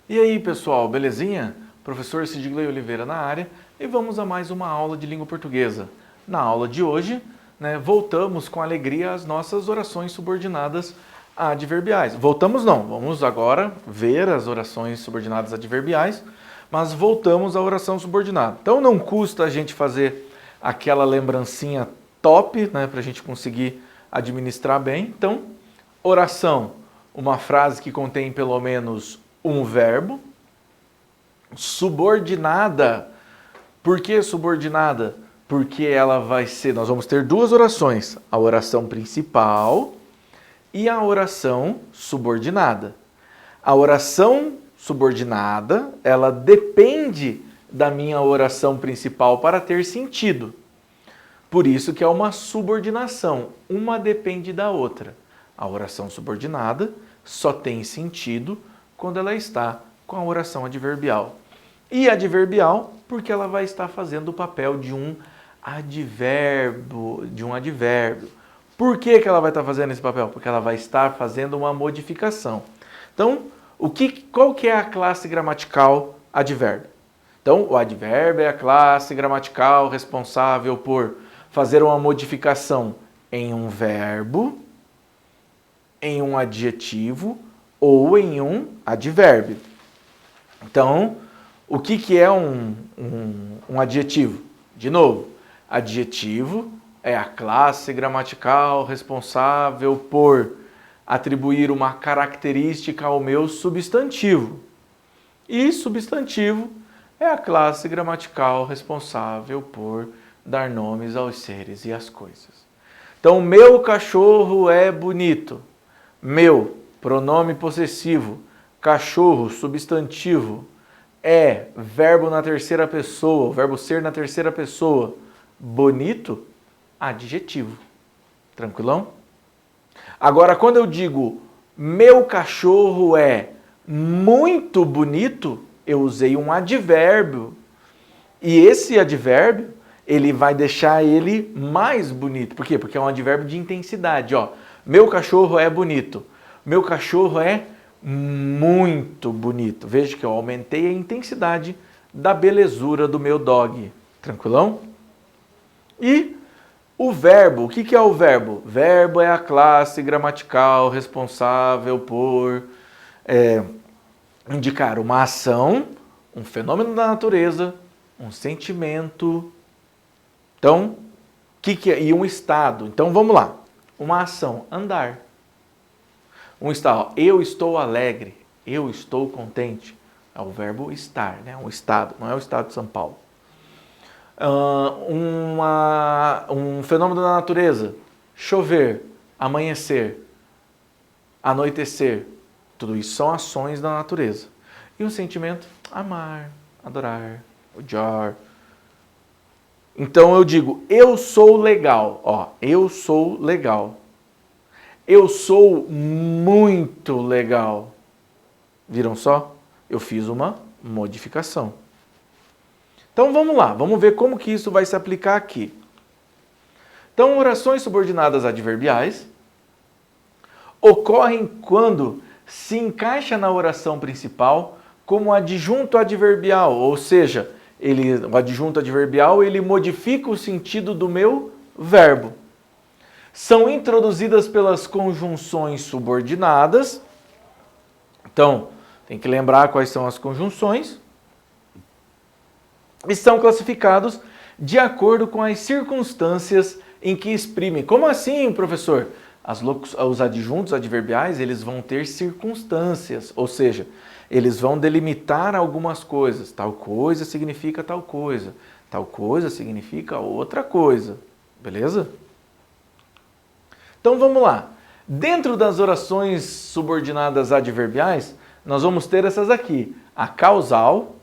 E aí, pessoal, belezinha? Professor Sidgley Oliveira na área e vamos a mais uma aula de língua portuguesa. Na aula de hoje, voltamos com alegria às nossas orações subordinadas adverbiais. Voltamos não, vamos agora ver as orações subordinadas adverbiais, mas voltamos à oração subordinada. Então não custa a gente fazer aquela lembrancinha top, para a gente conseguir administrar bem. Então, oração, uma frase que contém pelo menos um verbo. Subordinada. Por que subordinada? Porque ela vai ser, nós vamos ter duas orações, a oração principal e a oração subordinada. A oração subordinada, ela depende da minha oração principal para ter sentido. Por isso que é uma subordinação, uma depende da outra. A oração subordinada só tem sentido quando ela está com a oração adverbial. E adverbial porque ela vai estar fazendo o papel de um advérbio, Por que ela vai estar fazendo esse papel? Porque ela vai estar fazendo uma modificação. Então, qual que é a classe gramatical advérbio? Então, o advérbio é a classe gramatical responsável por fazer uma modificação em um verbo, em um adjetivo ou em um advérbio. Então, o que é um adjetivo? De novo, adjetivo é a classe gramatical responsável por atribuir uma característica ao meu substantivo. E substantivo é a classe gramatical responsável por dar nomes aos seres e às coisas. Então, meu cachorro é bonito. Meu, pronome possessivo. Cachorro, substantivo. É, verbo na terceira pessoa, verbo ser na terceira pessoa. Bonito, adjetivo. Tranquilão? Agora, quando eu digo meu cachorro é muito bonito, eu usei um advérbio. E esse advérbio, ele vai deixar ele mais bonito. Por quê? Porque é um advérbio de intensidade. Ó. Meu cachorro é bonito. Meu cachorro é muito bonito. Veja que eu aumentei a intensidade da belezura do meu dog. Tranquilão? E o verbo, o que é o verbo? Verbo é a classe gramatical responsável por indicar uma ação, um fenômeno da natureza, um sentimento. Então, que é? E um estado. Então, vamos lá. Uma ação, andar. Um estado, eu estou alegre, eu estou contente. É o verbo estar, um estado, não é o estado de São Paulo. Um fenômeno da natureza, chover, amanhecer, anoitecer. Tudo isso são ações da natureza. E um sentimento, amar, adorar, odiar. Então eu digo, eu sou legal. Ó, eu sou legal. Eu sou muito legal. Viram só? Eu fiz uma modificação. Então vamos lá, vamos ver como que isso vai se aplicar aqui. Então, orações subordinadas adverbiais ocorrem quando se encaixa na oração principal como adjunto adverbial, ou seja, o adjunto adverbial ele modifica o sentido do meu verbo. São introduzidas pelas conjunções subordinadas. Então, tem que lembrar quais são as conjunções. E são classificados de acordo com as circunstâncias em que exprimem. Como assim, professor? Os adjuntos adverbiais eles vão ter circunstâncias, ou seja, eles vão delimitar algumas coisas. Tal coisa significa tal coisa significa outra coisa. Beleza? Então vamos lá. Dentro das orações subordinadas adverbiais, nós vamos ter essas aqui: a causal,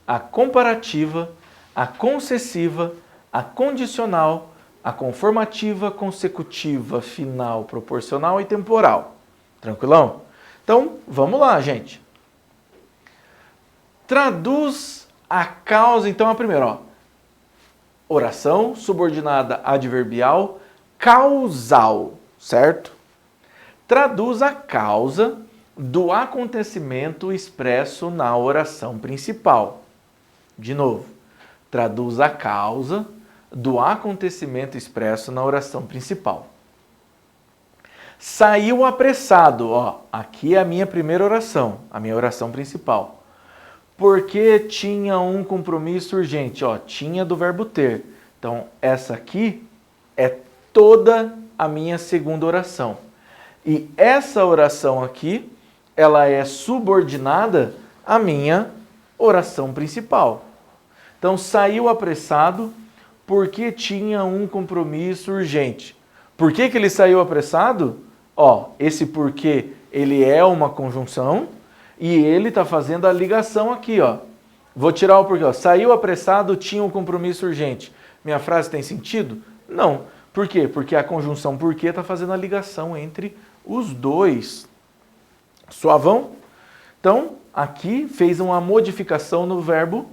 a comparativa, a concessiva, a condicional, a conformativa, consecutiva, final, proporcional e temporal. Tranquilão? Então, vamos lá, gente. Traduz a causa, então a primeira, ó. Oração subordinada adverbial causal, certo? Traduz a causa do acontecimento expresso na oração principal. De novo, traduz a causa do acontecimento expresso na oração principal. Saiu apressado, ó, aqui é a minha primeira oração, a minha oração principal. Porque tinha um compromisso urgente, ó, tinha do verbo ter. Então, essa aqui é toda a minha segunda oração. E essa oração aqui, ela é subordinada à minha oração principal. Então, saiu apressado porque tinha um compromisso urgente. Por que ele saiu apressado? Ó, esse porquê, ele é uma conjunção e ele está fazendo a ligação aqui, ó. Vou tirar o porquê, ó. Saiu apressado, tinha um compromisso urgente. Minha frase tem sentido? Não. Por quê? Porque a conjunção porquê está fazendo a ligação entre os dois. Suavão? Então, aqui fez uma modificação no verbo.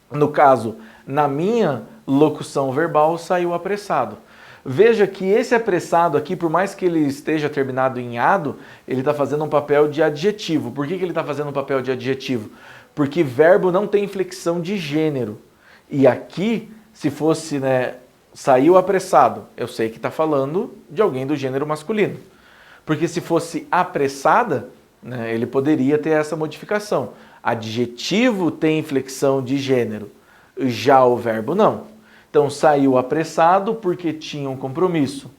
No caso, na minha locução verbal, saiu apressado. Veja que esse apressado aqui, por mais que ele esteja terminado em ado, ele está fazendo um papel de adjetivo. Por que ele está fazendo um papel de adjetivo? Porque verbo não tem inflexão de gênero. E aqui, se fosse, né, saiu apressado, eu sei que está falando de alguém do gênero masculino. Porque se fosse apressada, né, ele poderia ter essa modificação. Adjetivo tem inflexão de gênero, já o verbo não. Então, saiu apressado porque tinha um compromisso.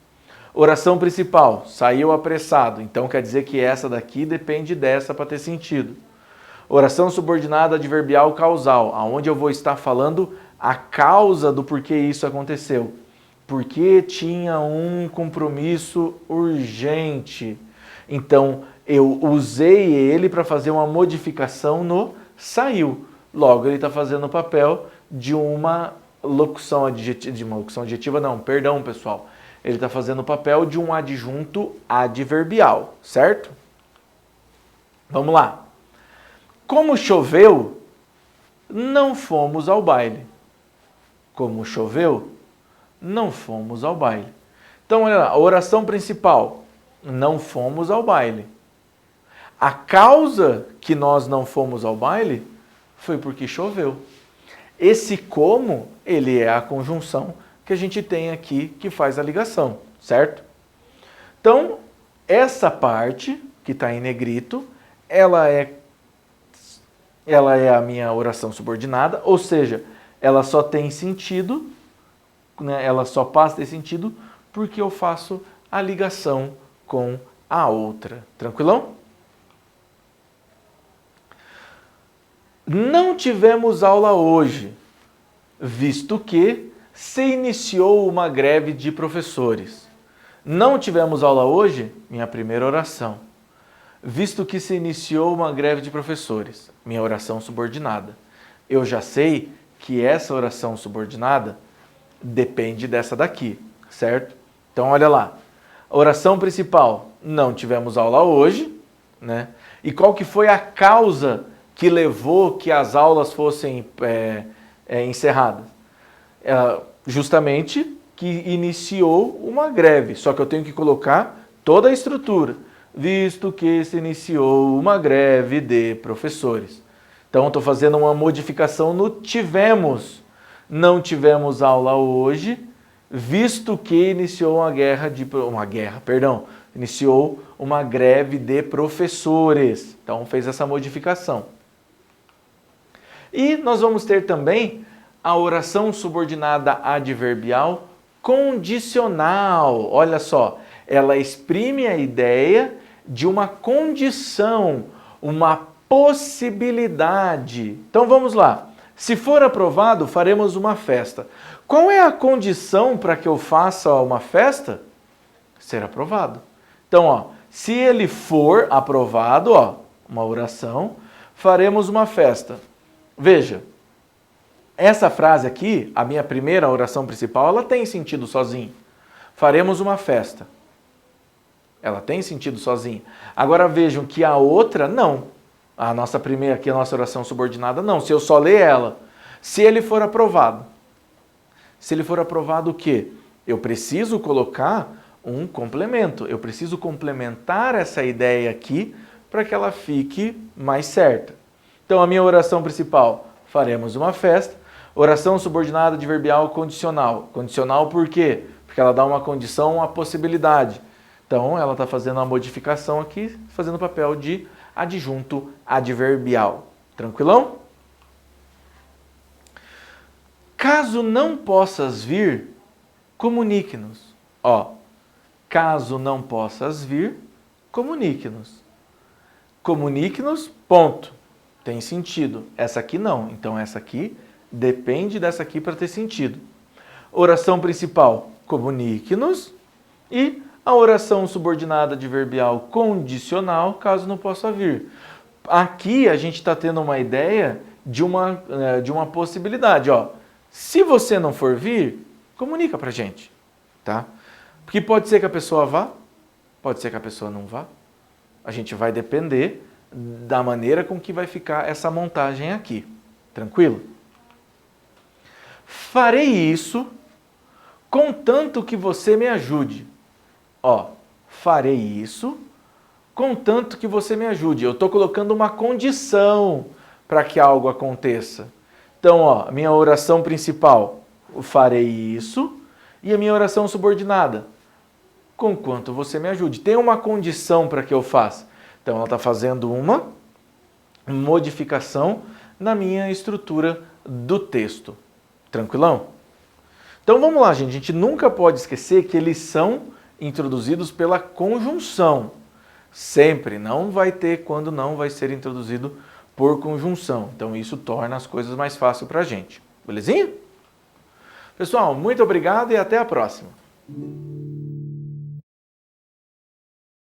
Oração principal, saiu apressado. Então, quer dizer que essa daqui depende dessa para ter sentido. Oração subordinada adverbial causal, aonde eu vou estar falando a causa do porquê isso aconteceu. Porque tinha um compromisso urgente. Então, eu usei ele para fazer uma modificação no saiu. Logo, ele está fazendo o papel de uma locução adjetiva, não, perdão, pessoal. Ele está fazendo o papel de um adjunto adverbial, certo? Vamos lá. Como choveu, não fomos ao baile. Como choveu, não fomos ao baile. Então, olha lá, a oração principal, não fomos ao baile. A causa que nós não fomos ao baile foi porque choveu. Esse como, ele é a conjunção que a gente tem aqui que faz a ligação, certo? Então, essa parte que está em negrito, ela é a minha oração subordinada, ou seja, ela só tem sentido, né, ela só passa a ter sentido porque eu faço a ligação com a outra. Tranquilão? Não tivemos aula hoje, visto que se iniciou uma greve de professores. Não tivemos aula hoje, minha primeira oração. Visto que se iniciou uma greve de professores, minha oração subordinada. Eu já sei que essa oração subordinada depende dessa daqui, certo? Então, olha lá. Oração principal, não tivemos aula hoje, né? E qual que foi a causa que levou que as aulas fossem encerradas? Justamente que iniciou uma greve, só que eu tenho que colocar toda a estrutura, visto que se iniciou uma greve de professores. Então, estou fazendo uma modificação no tivemos. Não tivemos aula hoje, visto que iniciou iniciou uma greve de professores. Então, fez essa modificação. E nós vamos ter também a oração subordinada adverbial condicional. Olha só, ela exprime a ideia de uma condição, uma possibilidade. Então vamos lá. Se for aprovado, faremos uma festa. Qual é a condição para que eu faça uma festa? Ser aprovado. Então, ó, se ele for aprovado, ó, uma oração, faremos uma festa. Veja, essa frase aqui, a minha primeira oração principal, ela tem sentido sozinha. Faremos uma festa. Ela tem sentido sozinha. Agora vejam que a outra, não. A nossa primeira aqui, a nossa oração subordinada, não. Se eu só ler ela. Se ele for aprovado. Se ele for aprovado o quê? Eu preciso colocar um complemento. Eu preciso complementar essa ideia aqui para que ela fique mais certa. Então, a minha oração principal, faremos uma festa. Oração subordinada adverbial condicional. Condicional por quê? Porque ela dá uma condição, uma possibilidade. Então, ela está fazendo uma modificação aqui, fazendo o papel de adjunto adverbial. Tranquilão? Caso não possas vir, comunique-nos. Ó, caso não possas vir, comunique-nos. Comunique-nos, ponto. Tem sentido. Essa aqui não. Então, essa aqui depende dessa aqui para ter sentido. Oração principal, comunique-nos. E a oração subordinada adverbial condicional, caso não possa vir. Aqui a gente está tendo uma ideia de uma possibilidade. Ó. Se você não for vir, comunica para a gente. Tá? Porque pode ser que a pessoa vá, pode ser que a pessoa não vá. A gente vai depender da maneira com que vai ficar essa montagem aqui. Tranquilo? Farei isso contanto que você me ajude. Ó, farei isso contanto que você me ajude. Eu estou colocando uma condição para que algo aconteça. Então, ó, minha oração principal, farei isso, e a minha oração subordinada, conquanto você me ajude. Tem uma condição para que eu faça. Então, ela está fazendo uma modificação na minha estrutura do texto. Tranquilão? Então, vamos lá, gente. A gente nunca pode esquecer que eles são introduzidos pela conjunção. Sempre. Não vai ter quando não vai ser introduzido por conjunção. Então, isso torna as coisas mais fáceis para a gente. Belezinha? Pessoal, muito obrigado e até a próxima.